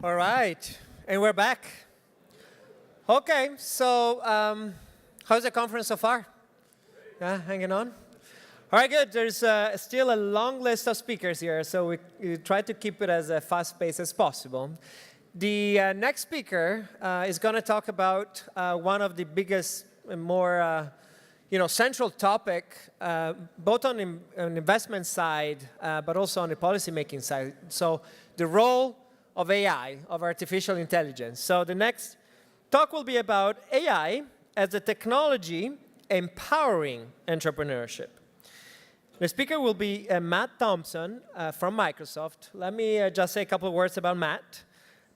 All right, and we're back. Okay, so how's the conference so far? Yeah, hanging on? All right, good. There's still a long list of speakers here, so we try to keep it as fast-paced as possible. The next speaker is going to talk about one of the biggest and more central topic, both on the investment side, but also on the policy-making side. So the role of AI, of artificial intelligence. So the next talk will be about AI as a technology empowering entrepreneurship. The speaker will be Matt Thompson from Microsoft. Let me just say a couple of words about Matt.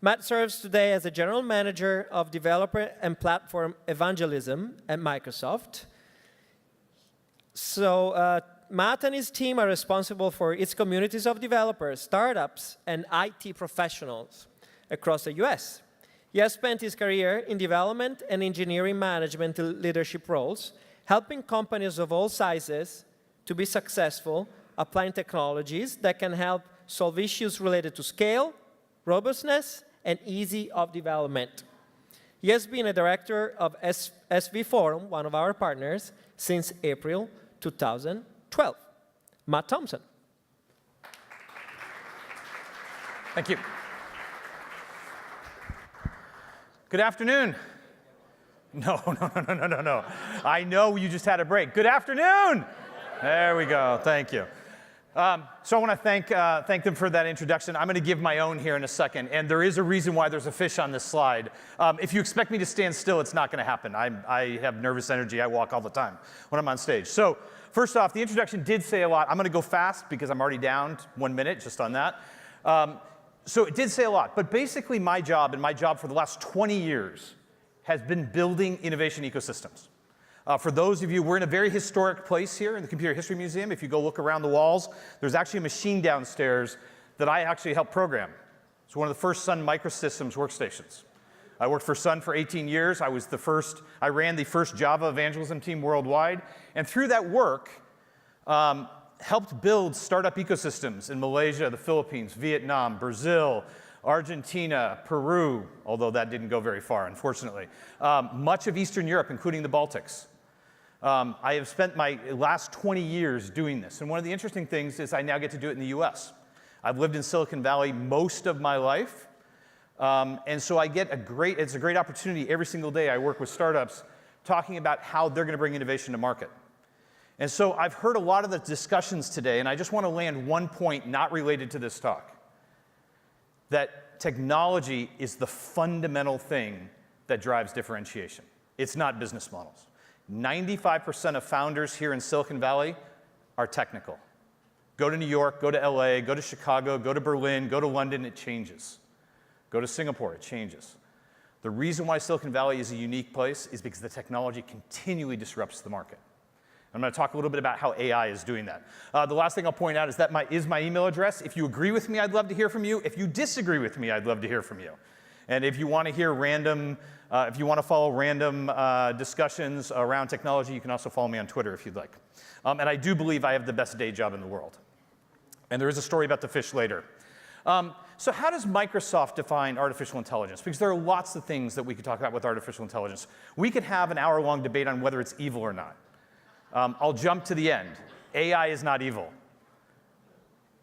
Matt serves today as the General Manager of Developer and Platform Evangelism at Microsoft. So Matt and his team are responsible for its communities of developers, startups, and IT professionals across the US. He has spent his career in development and engineering management leadership roles, helping companies of all sizes to be successful, applying technologies that can help solve issues related to scale, robustness, and ease of development. He has been a director of SV Forum, one of our partners, since April 2012. Matt Thompson. Thank you. Good afternoon. No. I know you just had a break. Good afternoon. There we go. Thank you. So I want to thank them for that introduction. I'm going to give my own here in a second, and there is a reason why there's a fish on this slide. If you expect me to stand still, it's not going to happen. I have nervous energy. I walk all the time when I'm on stage. So first off, the introduction did say a lot. I'm going to go fast because I'm already down 1 minute just on that. So it did say a lot, but basically my job for the last 20 years has been building innovation ecosystems. For those of you, we're in a very historic place here in the Computer History Museum. If you go look around the walls, there's actually a machine downstairs that I actually helped program. It's one of the first Sun Microsystems workstations. I worked for Sun for 18 years. I ran the first Java evangelism team worldwide. And through that work, helped build startup ecosystems in Malaysia, the Philippines, Vietnam, Brazil, Argentina, Peru, although that didn't go very far, unfortunately. Much of Eastern Europe, including the Baltics. I have spent my last 20 years doing this. And one of the interesting things is I now get to do it in the US. I've lived in Silicon Valley most of my life. And so I get it's a great opportunity every single day I work with startups talking about how they're going to bring innovation to market. And so I've heard a lot of the discussions today, and I just want to land one point not related to this talk. That technology is the fundamental thing that drives differentiation. It's not business models. 95% of founders here in Silicon Valley are technical. Go to New York, go to LA, go to Chicago, go to Berlin, go to London, it changes. Go to Singapore, it changes. The reason why Silicon Valley is a unique place is because the technology continually disrupts the market. I'm going to talk a little bit about how AI is doing that. The last thing I'll point out is that my email address. If you agree with me, I'd love to hear from you. If you disagree with me, I'd love to hear from you. And if you want to hear if you want to follow random discussions around technology, you can also follow me on Twitter if you'd like. And I do believe I have the best day job in the world. And there is a story about the fish later. So how does Microsoft define artificial intelligence? Because there are lots of things that we could talk about with artificial intelligence. We could have an hour-long debate on whether it's evil or not. I'll jump to the end. AI is not evil.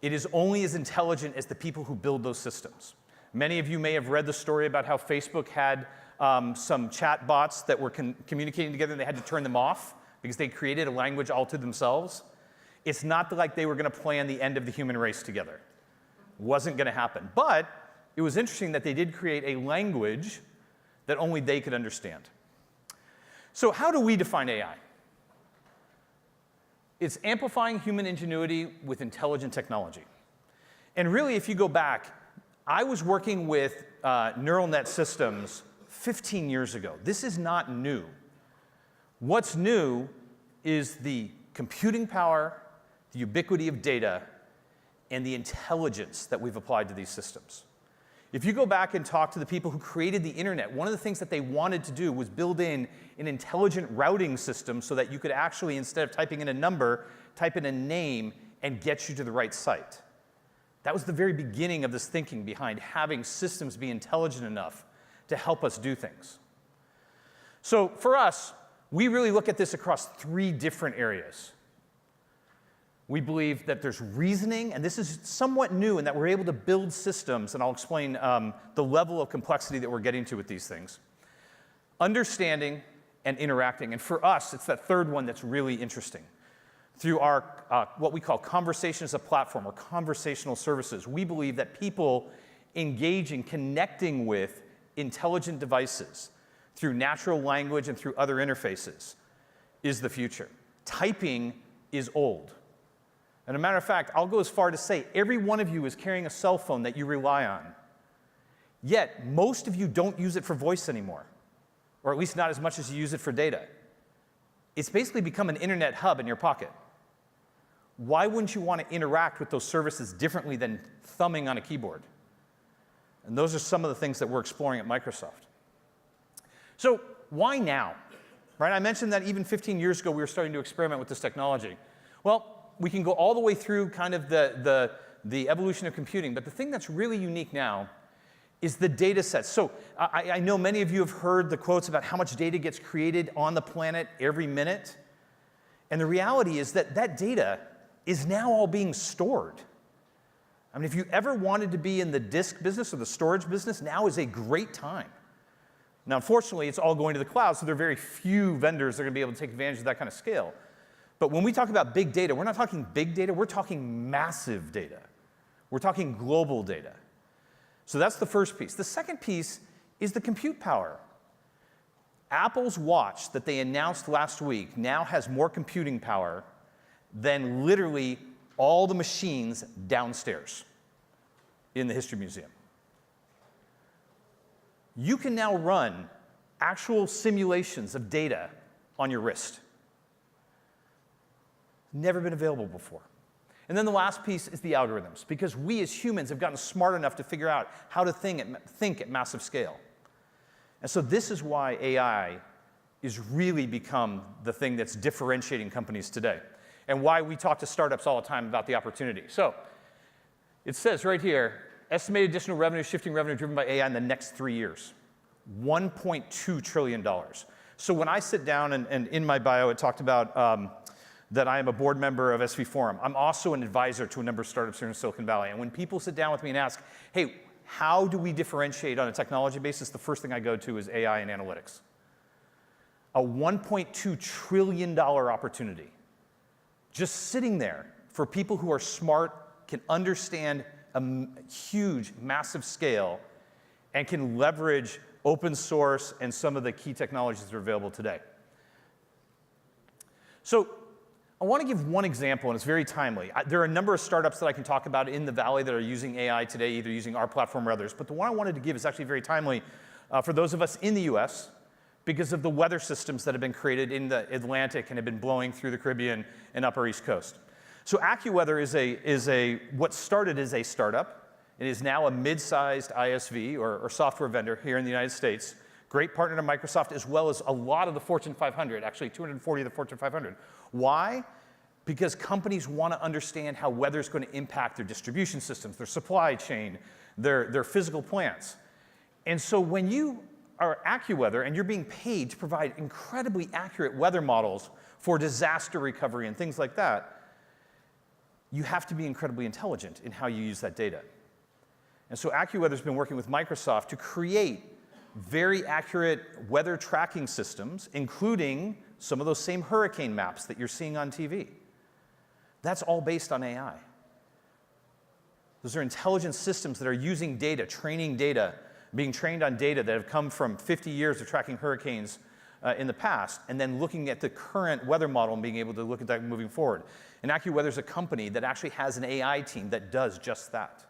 It is only as intelligent as the people who build those systems. Many of you may have read the story about how Facebook had some chat bots that were communicating together and they had to turn them off because they created a language all to themselves. It's not like they were going to plan the end of the human race together. It wasn't going to happen. But it was interesting that they did create a language that only they could understand. So how do we define AI? It's amplifying human ingenuity with intelligent technology. And really, if you go back, I was working with neural net systems 15 years ago. This is not new. What's new is the computing power, the ubiquity of data, and the intelligence that we've applied to these systems. If you go back and talk to the people who created the internet, one of the things that they wanted to do was build in an intelligent routing system so that you could actually, instead of typing in a number, type in a name and get you to the right site. That was the very beginning of this thinking behind having systems be intelligent enough to help us do things. So for us, we really look at this across 3 different areas. We believe that there's reasoning, and this is somewhat new in that we're able to build systems, and I'll explain the level of complexity that we're getting to with these things. Understanding and interacting, and for us, it's that third one that's really interesting. Through our, what we call conversation as a platform, or conversational services, we believe that people engaging, connecting with intelligent devices through natural language and through other interfaces is the future. Typing is old. And as a matter of fact, I'll go as far to say every one of you is carrying a cell phone that you rely on. Yet, most of you don't use it for voice anymore, or at least not as much as you use it for data. It's basically become an internet hub in your pocket. Why wouldn't you want to interact with those services differently than thumbing on a keyboard? And those are some of the things that we're exploring at Microsoft. So why now? Right? I mentioned that even 15 years ago we were starting to experiment with this technology. Well, we can go all the way through kind of the evolution of computing, but the thing that's really unique now is the data sets. So I know many of you have heard the quotes about how much data gets created on the planet every minute. And the reality is that that data is now all being stored. I mean, if you ever wanted to be in the disk business or the storage business, now is a great time. Now, unfortunately, it's all going to the cloud, so there are very few vendors that are going to be able to take advantage of that kind of scale. But when we talk about big data, we're not talking big data, we're talking massive data. We're talking global data. So that's the first piece. The second piece is the compute power. Apple's watch that they announced last week now has more computing power than literally all the machines downstairs in the History Museum. You can now run actual simulations of data on your wrist. Never been available before. And then the last piece is the algorithms, because we as humans have gotten smart enough to figure out how to think at massive scale. And so this is why AI is really become the thing that's differentiating companies today, and why we talk to startups all the time about the opportunity. So it says right here, estimated additional revenue, shifting revenue driven by AI in the next 3 years, $1.2 trillion. So when I sit down, and in my bio it talked about that I am a board member of SV Forum. I'm also an advisor to a number of startups here in Silicon Valley. And when people sit down with me and ask, hey, how do we differentiate on a technology basis, the first thing I go to is AI and analytics. A $1.2 trillion opportunity just sitting there for people who are smart, can understand a huge, massive scale, and can leverage open source and some of the key technologies that are available today. So I want to give one example, and it's very timely. There are a number of startups that I can talk about in the Valley that are using AI today, either using our platform or others. But the one I wanted to give is actually very timely for those of us in the US because of the weather systems that have been created in the Atlantic and have been blowing through the Caribbean and Upper East Coast. So AccuWeather is what started as a startup. It is now a mid-sized ISV or software vendor here in the United States. Great partner to Microsoft, as well as a lot of the Fortune 500, actually 240 of the Fortune 500. Why? Because companies want to understand how weather is going to impact their distribution systems, their supply chain, their physical plants. And so when you are AccuWeather and you're being paid to provide incredibly accurate weather models for disaster recovery and things like that, you have to be incredibly intelligent in how you use that data. And so AccuWeather's been working with Microsoft to create very accurate weather tracking systems, including some of those same hurricane maps that you're seeing on TV. That's all based on AI. Those are intelligent systems that are using data, training data, being trained on data that have come from 50 years of tracking hurricanes in the past, and then looking at the current weather model and being able to look at that moving forward. And AccuWeather is a company that actually has an AI team that does just that.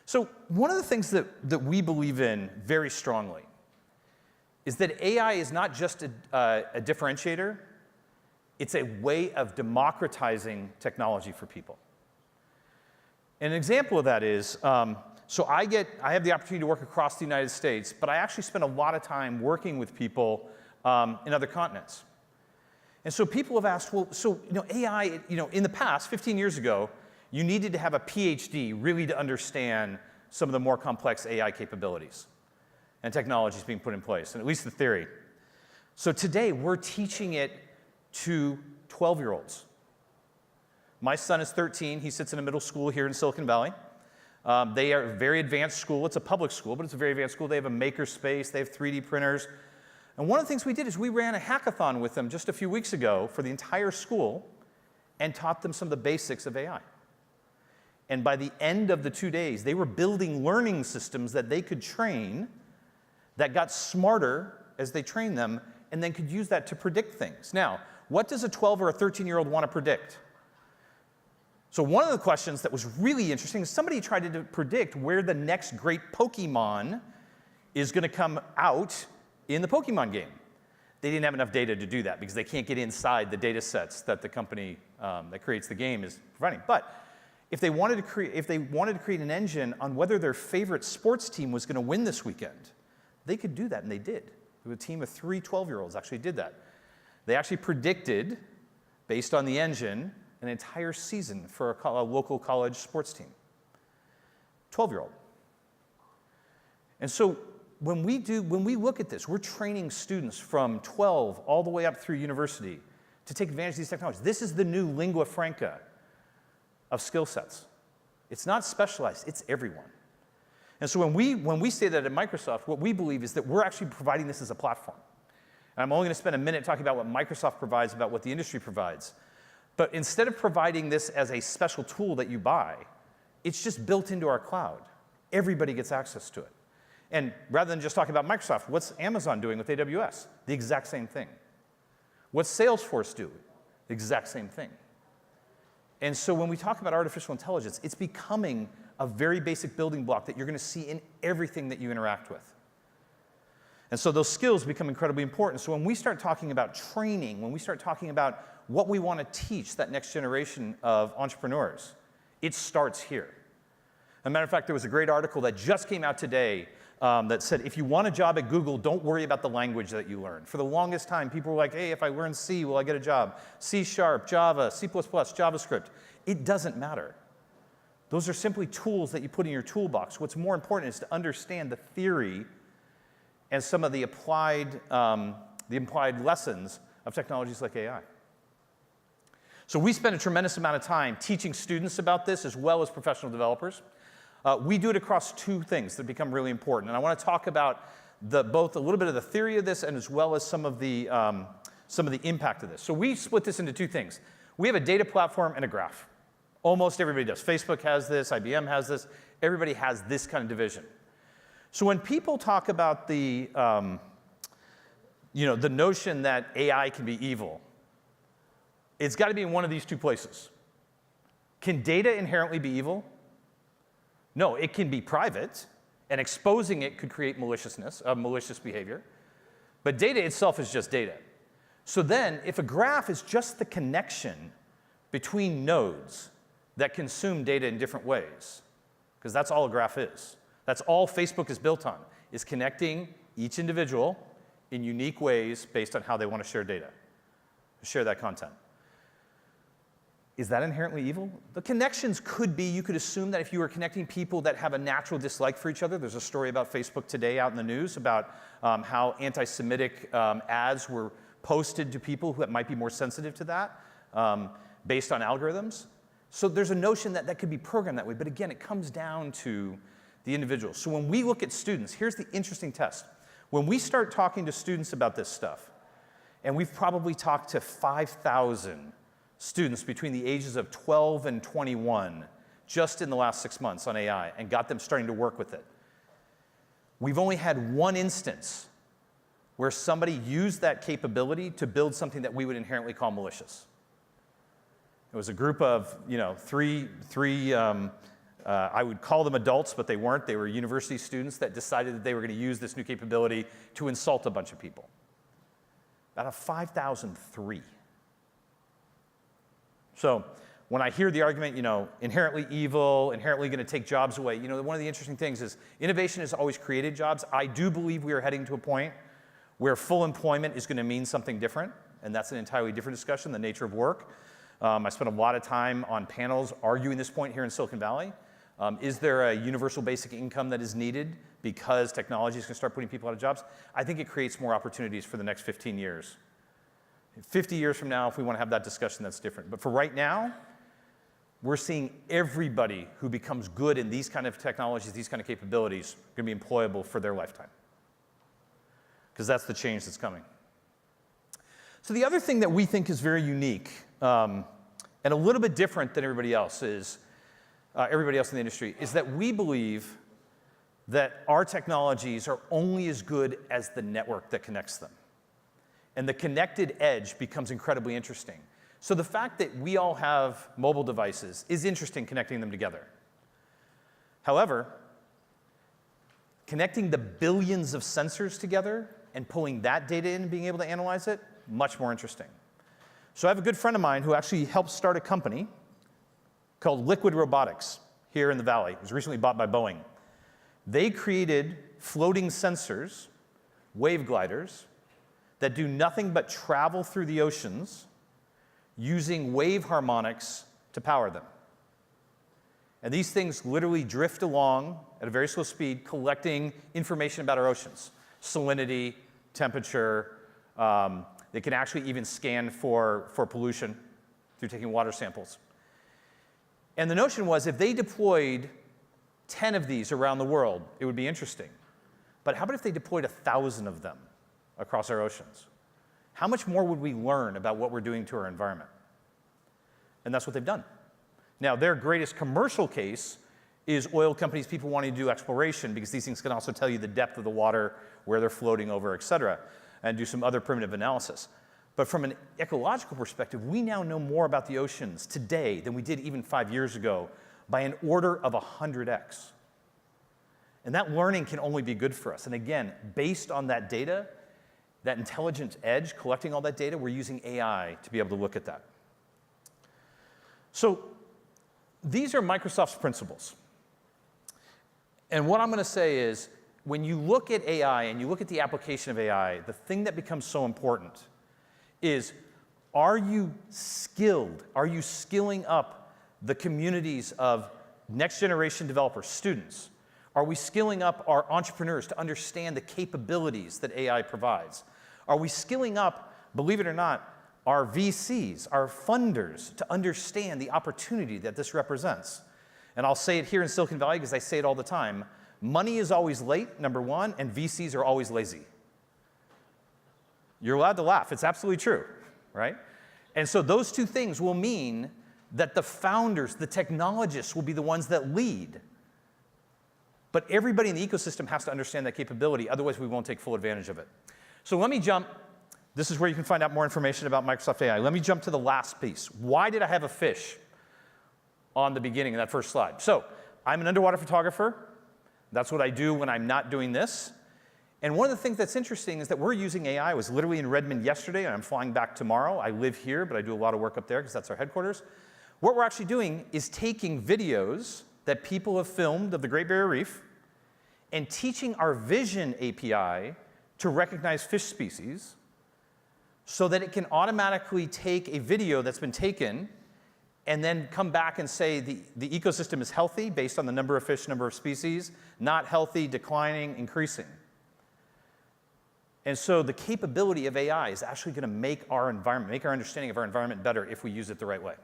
So one of the things that we believe in very strongly is that AI is not just a differentiator, it's a way of democratizing technology for people. An example of that is, so I have the opportunity to work across the United States, but I actually spend a lot of time working with people in other continents. And so people have asked, well, so AI, in the past, 15 years ago, you needed to have a PhD really to understand some of the more complex AI capabilities and technologies being put in place, and at least the theory. So today, we're teaching it to 12-year-olds. My son is 13. He sits in a middle school here in Silicon Valley. They are a very advanced school. It's a public school, but it's a very advanced school. They have a maker space. They have 3D printers. And one of the things we did is we ran a hackathon with them just a few weeks ago for the entire school and taught them some of the basics of AI. And by the end of the 2 days, they were building learning systems that they could train that got smarter as they trained them and then could use that to predict things. Now, what does a 12 or a 13-year-old want to predict? So one of the questions that was really interesting is somebody tried to predict where the next great Pokemon is going to come out in the Pokemon game. They didn't have enough data to do that because they can't get inside the data sets that the company that creates the game is providing. But if they wanted to create an engine on whether their favorite sports team was going to win this weekend, they could do that, and they did. A team of 3 12-year-olds actually did that. They actually predicted, based on the engine, an entire season for a local college sports team. 12-year-old. And so when we look at this, we're training students from 12 all the way up through university to take advantage of these technologies. This is the new lingua franca of skill sets. It's not specialized, it's everyone. And so when we say that at Microsoft, what we believe is that we're actually providing this as a platform. And I'm only going to spend a minute talking about what Microsoft provides, about what the industry provides. But instead of providing this as a special tool that you buy, it's just built into our cloud. Everybody gets access to it. And rather than just talking about Microsoft, what's Amazon doing with AWS? The exact same thing. What's Salesforce do? The exact same thing. And so when we talk about artificial intelligence, it's becoming a very basic building block that you're going to see in everything that you interact with. And so those skills become incredibly important. So when we start talking about training, when we start talking about what we want to teach that next generation of entrepreneurs, it starts here. As a matter of fact, there was a great article that just came out today that said, if you want a job at Google, don't worry about the language that you learn. For the longest time, people were like, hey, if I learn C, will I get a job? C#, Java, C++, JavaScript. It doesn't matter. Those are simply tools that you put in your toolbox. What's more important is to understand the theory and some of the implied lessons of technologies like AI. So we spend a tremendous amount of time teaching students about this as well as professional developers. We do it across 2 things that become really important. And I want to talk about both a little bit of the theory of this and as well as some of the impact of this. So we split this into 2 things. We have a data platform and a graph. Almost everybody does. Facebook has this, IBM has this. Everybody has this kind of division. So when people talk about the notion that AI can be evil, it's got to be in one of these 2 places. Can data inherently be evil? No, it can be private, and exposing it could create malicious behavior. But data itself is just data. So then, if a graph is just the connection between nodes that consume data in different ways, because that's all a graph is. That's all Facebook is built on, is connecting each individual in unique ways based on how they want to share data, share that content. Is that inherently evil? The connections could be, you could assume that if you were connecting people that have a natural dislike for each other, there's a story about Facebook today out in the news about how anti-Semitic ads were posted to people who might be more sensitive to that based on algorithms. So there's a notion that that could be programmed that way, but again, it comes down to the individual. So when we look at students, here's the interesting test. When we start talking to students about this stuff, and we've probably talked to 5,000 students between the ages of 12 and 21 just in the last 6 months on AI and got them starting to work with it. We've only had 1 instance where somebody used that capability to build something that we would inherently call malicious. It was a group of, three I would call them adults, but they weren't. They were university students that decided that they were going to use this new capability to insult a bunch of people. Out of 5,003. So when I hear the argument, inherently evil, inherently going to take jobs away, one of the interesting things is innovation has always created jobs. I do believe we are heading to a point where full employment is going to mean something different and that's an entirely different discussion, the nature of work. I spent a lot of time on panels arguing this point here in Silicon Valley. Is there a universal basic income that is needed because technology is going to start putting people out of jobs? I think it creates more opportunities for the next 15 years. 50 years from now, if we want to have that discussion, that's different. But for right now, we're seeing everybody who becomes good in these kind of technologies, these kind of capabilities, going to be employable for their lifetime. Because that's the change that's coming. So the other thing that we think is very unique and a little bit different than everybody else in the industry, is that we believe that our technologies are only as good as the network that connects them. And the connected edge becomes incredibly interesting. So the fact that we all have mobile devices is interesting, connecting them together. However, connecting the billions of sensors together and pulling that data in and being able to analyze it, much more interesting. So I have a good friend of mine who actually helped start a company called Liquid Robotics here in the Valley. It was recently bought by Boeing. They created floating sensors, wave gliders, that do nothing but travel through the oceans using wave harmonics to power them. And these things literally drift along at a very slow speed, collecting information about our oceans. Salinity, temperature. They can actually even scan for pollution through taking water samples. And the notion was if they deployed 10 of these around the world, it would be interesting. But how about if they deployed 1,000 of them across our oceans? How much more would we learn about what we're doing to our environment? And that's what they've done. Now, their greatest commercial case is oil companies, people wanting to do exploration, because these things can also tell you the depth of the water, where they're floating over, et cetera, and do some other primitive analysis. But from an ecological perspective, we now know more about the oceans today than we did even 5 years ago by an order of 100x. And that learning can only be good for us. And again, based on that data, that intelligence edge, collecting all that data, we're using AI to be able to look at that. So these are Microsoft's principles. And what I'm going to say is, when you look at AI and you look at the application of AI, the thing that becomes so important is, are you skilled? Are you skilling up the communities of next generation developers, students? Are we skilling up our entrepreneurs to understand the capabilities that AI provides? Are we skilling up, believe it or not, our VCs, our funders, to understand the opportunity that this represents? And I'll say it here in Silicon Valley because I say it all the time. Money is always late, number one, and VCs are always lazy. You're allowed to laugh. It's absolutely true, right? And so those two things will mean that the founders, the technologists, will be the ones that lead. But everybody in the ecosystem has to understand that capability, otherwise we won't take full advantage of it. So let me jump. This is where you can find out more information about Microsoft AI. Let me jump to the last piece. Why did I have a fish on the beginning of that first slide? So I'm an underwater photographer. That's what I do when I'm not doing this. And one of the things that's interesting is that we're using AI. I was literally in Redmond yesterday, and I'm flying back tomorrow. I live here, but I do a lot of work up there because that's our headquarters. What we're actually doing is taking videos that people have filmed of the Great Barrier Reef and teaching our Vision API to recognize fish species so that it can automatically take a video that's been taken and then come back and say the ecosystem is healthy based on the number of fish, number of species, not healthy, declining, increasing. And so the capability of AI is actually going to make our environment, make our understanding of our environment better if we use it the right way.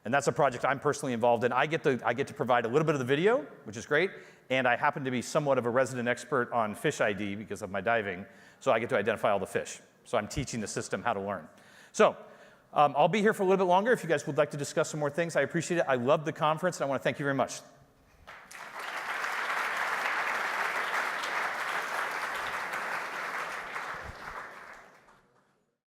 And that's a project I'm personally involved in. I get to provide a little bit of the video, which is great, and I happen to be somewhat of a resident expert on fish ID because of my diving, so I get to identify all the fish. So I'm teaching the system how to learn. So I'll be here for a little bit longer if you guys would like to discuss some more things. I appreciate it. I love the conference, and I want to thank you very much.